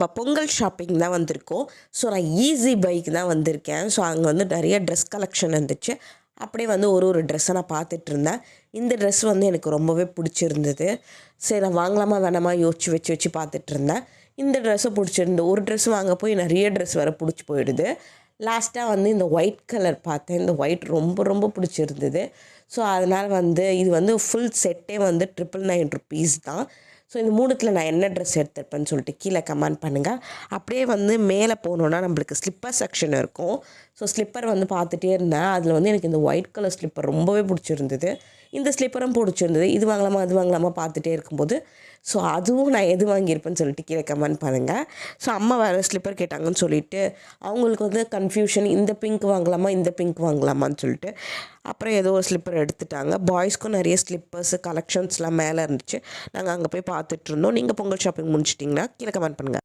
இப்போ பொங்கல் ஷாப்பிங் தான் வந்திருக்கோம். ஸோ நான் ஈஸி பைக்கு தான் வந்திருக்கேன். ஸோ அங்கே வந்து நிறைய ட்ரெஸ் கலெக்ஷன் இருந்துச்சு. அப்படியே வந்து ஒரு ட்ரெஸ்ஸை நான் பார்த்துட்ருந்தேன். இந்த ட்ரெஸ் வந்து எனக்கு ரொம்பவே பிடிச்சிருந்தது. சரி நான் வாங்கலாமா வேணாமா யோசிச்சு வச்சு பார்த்துட்ருந்தேன். இந்த ட்ரெஸ்ஸை பிடிச்சிருந்து ஒரு ட்ரெஸ் வாங்க போய் நிறைய ட்ரெஸ் வேறு பிடிச்சி போயிடுது. லாஸ்ட்டாக வந்து இந்த ஒயிட் கலர் பார்த்தேன். இந்த ஒயிட் ரொம்ப ரொம்ப பிடிச்சிருந்தது. ஸோ அதனால் வந்து இது வந்து ஃபுல் செட்டே வந்து ₹999 தான். ஸோ இந்த 3த்தில் நான் என்ன ட்ரெஸ் எடுத்திருப்பேன்னு சொல்லிட்டு கீழே கமெண்ட் பண்ணுங்கள். அப்படியே வந்து மேலே போனோன்னா நம்மளுக்கு ஸ்லிப்பர் செக்ஷன் இருக்கும். ஸோ ஸ்லிப்பர் வந்து பார்த்துட்டே இருந்தேன். அதில் வந்து எனக்கு இந்த ஒயிட் கலர் ஸ்லிப்பர் ரொம்பவே பிடிச்சிருந்தது. இந்த ஸ்லிப்பரும் பிடிச்சிருந்தது. இது வாங்கலாமா அது வாங்கலாமா பார்த்துட்டே இருக்கும்போது ஸோ அதுவும் நான் எது வாங்கியிருப்பேன்னு சொல்லிட்டு கீழே கமெண்ட் பண்ணுங்கள். ஸோ அம்மா வேறு ஸ்லிப்பர் கேட்டாங்கன்னு சொல்லிட்டு அவங்களுக்கு வந்து கன்ஃபியூஷன், இந்த பிங்க் வாங்கலாமா இந்த பிங்க் வாங்கலாமான்னு சொல்லிட்டு அப்புறம் ஏதோ ஒரு ஸ்லிப்பர் எடுத்துட்டாங்க. பாய்ஸ்க்கும் நிறைய ஸ்லிப்பர்ஸு கலெக்ஷன்ஸ்லாம் மேலே இருந்துச்சு. நாங்கள் அங்கே போய் பார்த்துட்ருந்தோம். நீங்கள் பொங்கல் ஷாப்பிங் முடிச்சிட்டிங்களா? கீழே கமெண்ட் பண்ணுங்கள்.